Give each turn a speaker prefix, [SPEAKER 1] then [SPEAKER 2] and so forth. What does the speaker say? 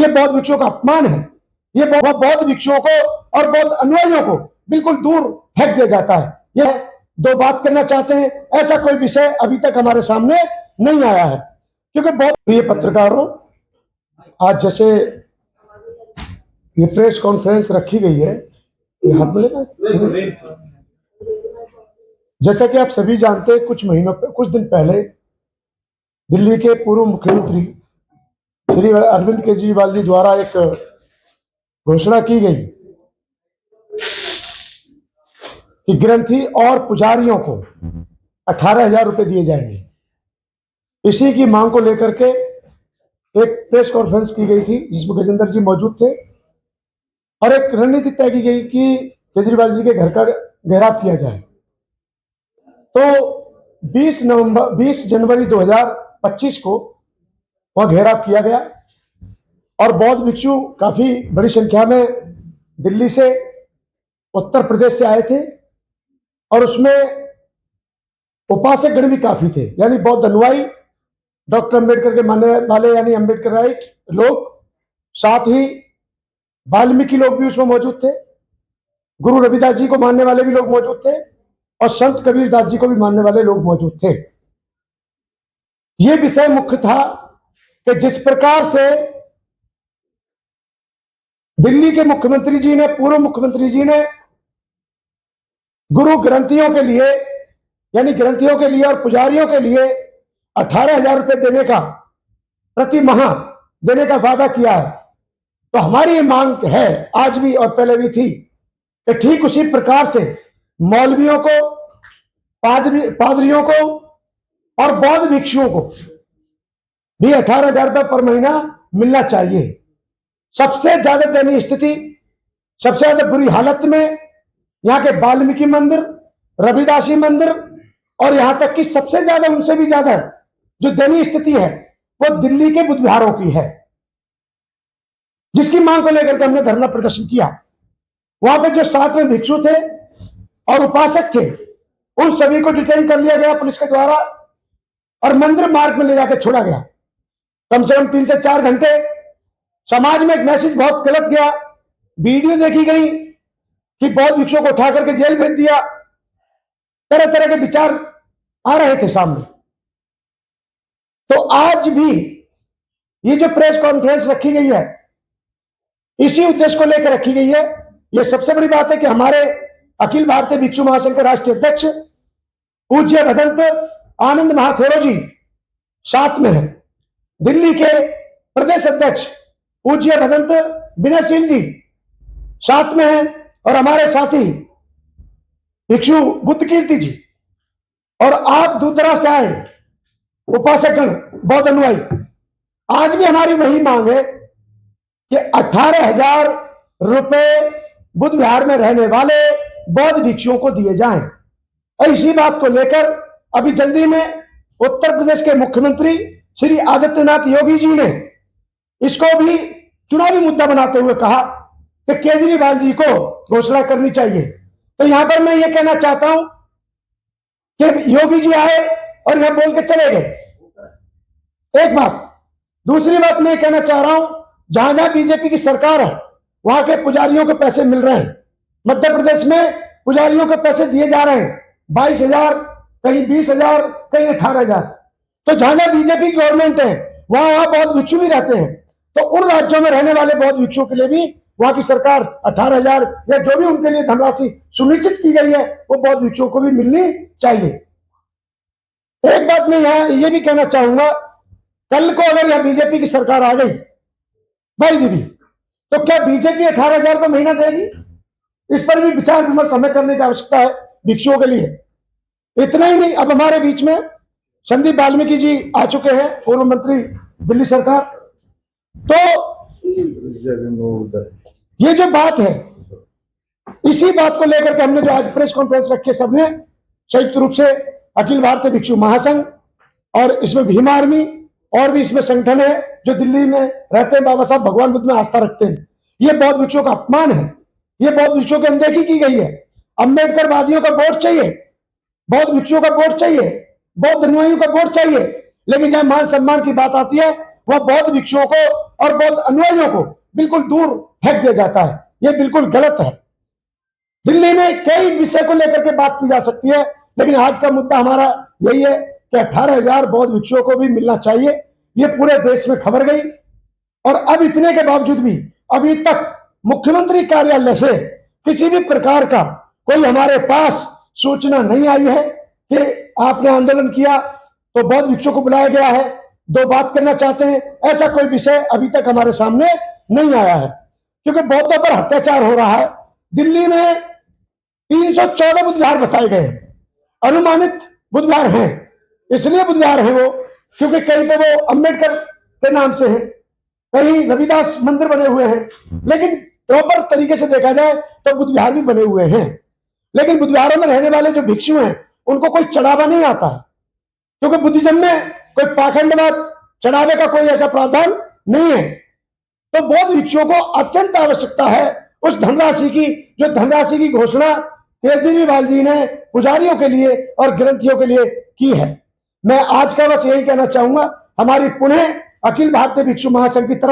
[SPEAKER 1] ये बौद्ध भिक्षुओं का अपमान है। ये बौद्ध भिक्षुओं को और बौद्ध अनुयायियों को बिल्कुल दूर फेंक दिया जाता है। ये दो बात करना चाहते हैं, ऐसा कोई विषय अभी तक हमारे सामने नहीं आया है। क्योंकि बहुत प्रिय पत्रकारों, आज जैसे ये प्रेस कॉन्फ्रेंस रखी गई है, ये हाथ मिलेगा। जैसा कि आप सभी जानते हैं, कुछ दिन पहले दिल्ली के पूर्व मुख्यमंत्री श्री अरविंद केजरीवाल जी द्वारा एक घोषणा की गई कि ग्रंथी और पुजारियों को 18,000 रुपए दिए जाएंगे। इसी की मांग को लेकर के एक प्रेस कॉन्फ्रेंस की गई थी, जिसमें गजेंद्र जी मौजूद थे, और एक रणनीति तय की गई कि केजरीवाल जी के घर का घेराव किया जाए। तो 20 जनवरी 2025 को वह घेराव किया गया और बौद्ध भिक्षु काफी बड़ी संख्या में दिल्ली से, उत्तर प्रदेश से आए थे, और उसमें उपासक गण भी काफी थे, यानी बौद्ध अनुयायी, डॉक्टर अंबेडकर के मानने वाले यानी अंबेडकर राइट लोग, साथ ही वाल्मीकि लोग भी उसमें मौजूद थे, गुरु रविदास जी को मानने वाले भी लोग मौजूद थे, और संत कबीरदास जी को भी मानने वाले लोग मौजूद थे। यह विषय मुख्य था कि जिस प्रकार से दिल्ली के मुख्यमंत्री जी ने, पूर्व मुख्यमंत्री जी ने गुरु ग्रंथियों के लिए, यानी ग्रंथियों के लिए और पुजारियों के लिए 18,000 रुपए देने का, प्रति माह देने का वादा किया है। तो हमारी ये मांग है, आज भी और पहले भी थी, कि ठीक उसी प्रकार से मौलवियों को, पादरियों को और बौद्ध भिक्षुओं को भी 18,000 रुपए पर महीना मिलना चाहिए। सबसे ज्यादा दयनीय स्थिति, सबसे ज्यादा बुरी हालत में यहाँ के वाल्मीकि मंदिर, रविदासी मंदिर, और यहां तक कि सबसे ज्यादा, उनसे भी ज्यादा जो दयनीय स्थिति है वो दिल्ली के बुद्ध विहारों की है, जिसकी मांग को लेकर के हमने धरना प्रदर्शन किया। वहां पे जो साथ में भिक्षु थे और उपासक थे, उन सभी को डिटेन कर लिया गया पुलिस के द्वारा और मंदिर मार्ग में ले जाकर छोड़ा गया। कम से कम 3 से 4 घंटे समाज में एक मैसेज बहुत गलत गया, वीडियो देखी गई कि बौद्ध भिक्षुओं को उठा करके जेल भेज दिया, तरह तरह के विचार आ रहे थे सामने। तो आज भी ये जो प्रेस कॉन्फ्रेंस रखी गई है, इसी उद्देश्य को लेकर रखी गई है। यह सबसे बड़ी बात है कि हमारे अखिल भारतीय भिक्षु महासंघ के राष्ट्रीय अध्यक्ष पूज्य भदंत आनंद महाथेरो जी साथ में है, दिल्ली के प्रदेश अध्यक्ष पूज्य भदंत विनयशील जी साथ में है, और हमारे साथी भिक्षु बुद्ध कीर्ति जी, और आप दूसरा से आए उपासकगण, बौद्ध अनुयायी। आज भी हमारी वही मांग है कि 18,000 रुपए बुद्ध विहार में रहने वाले बौद्ध भिक्षुओं को दिए जाएं। और इसी बात को लेकर अभी जल्दी में उत्तर प्रदेश के मुख्यमंत्री श्री आदित्यनाथ योगी जी ने इसको भी चुनावी मुद्दा बनाते हुए कहा कि केजरीवाल जी को घोषणा करनी चाहिए। तो यहां पर मैं ये कहना चाहता हूं कि योगी जी आए और यहां बोल के चले गए, एक बात। दूसरी बात मैं कहना चाह रहा हूं, जहां जहां बीजेपी की सरकार है वहां के पुजारियों को पैसे मिल रहे हैं। मध्य प्रदेश में पुजारियों को पैसे दिए जा रहे हैं, 22,000, कहीं 20,000, कहीं 18,000। तो जहां जहां बीजेपी गवर्नमेंट है वहां वहां बौद्ध भिक्षु भी रहते हैं। तो उन राज्यों में रहने वाले बौद्ध भिक्षुओं के लिए भी वहां की सरकार 18,000 या जो भी उनके लिए धनराशि सुनिश्चित की गई है वो बौद्ध भिक्षुओं को भी मिलनी चाहिए। एक बात मैं यहां ये भी कहना चाहूंगा, कल को अगर यहां बीजेपी की सरकार आ गई भाई दीदी, तो क्या बीजेपी 18,000 का महीना देगी? इस पर भी विचार विमर्श हमें करने की आवश्यकता है भिक्षुओं के लिए। इतना ही नहीं, अब हमारे बीच में संदीप वाल्मीकि जी आ चुके हैं, पूर्व मंत्री दिल्ली सरकार। तो ये जो बात है, इसी बात को लेकर के हमने जो आज प्रेस कॉन्फ्रेंस रखी है, सबने संयुक्त रूप से अखिल भारतीय भिक्षु महासंघ और इसमें भीम आर्मी और भी इसमें संगठन है जो दिल्ली में रहते हैं, बाबा साहब भगवान बुद्ध में आस्था रखते हैं। ये बौद्ध भिक्षुओं का अपमान है, ये बौद्ध भिक्षुओं की अनदेखी की गई है। अंबेडकर वादियों का वोट चाहिए, बौद्ध भिक्षुओं का वोट चाहिए, बौद्ध अनुयायियों का वोट चाहिए, लेकिन जहां मान सम्मान की बात आती है वह बौद्ध भिक्षुओं को और बौद्ध अनुयायियों को बिल्कुल दूर फेंक दिया जाता है। यह बिल्कुल गलत है। दिल्ली में कई विषय को लेकर के बात की जा सकती है, लेकिन आज का मुद्दा हमारा यही है कि 18,000 बौद्ध भिक्षुओं को भी मिलना चाहिए। ये पूरे देश में खबर गई और अब इतने के बावजूद भी अभी तक मुख्यमंत्री कार्यालय से किसी भी प्रकार का कोई हमारे पास सूचना नहीं आई है कि आपने आंदोलन किया तो बौद्ध भिक्षुओं को बुलाया गया है, दो बात करना चाहते हैं, ऐसा कोई विषय अभी तक हमारे सामने नहीं आया है। क्योंकि बौद्धों पर अत्याचार हो रहा है। दिल्ली में 314 बुद्ध विहार बताए गए, अनुमानित बुद्ध विहार हैं। इसलिए बुद्ध विहार है वो क्योंकि कहीं तो वो अंबेडकर के नाम से है, कहीं रविदास मंदिर बने हुए हैं, लेकिन प्रॉपर तरीके से देखा जाए तो बुद्ध विहार भी बने हुए हैं। लेकिन बुद्ध विहारों में रहने वाले जो भिक्षु हैं उनको कोई चढ़ावा नहीं आता है, क्योंकि बुद्धिज्म में कोई पाखंडवाद चढ़ावे का कोई ऐसा प्रावधान नहीं है। तो बौद्ध भिक्षुओं को अत्यंत आवश्यकता है उस धनराशि की, जो धनराशि की घोषणा केजरीवाल जी ने पुजारियों के लिए और ग्रंथियों के लिए की है। मैं आज का बस यही कहना चाहूंगा, हमारी पुनः अखिल भारतीय भिक्षु महासंघ की तरफ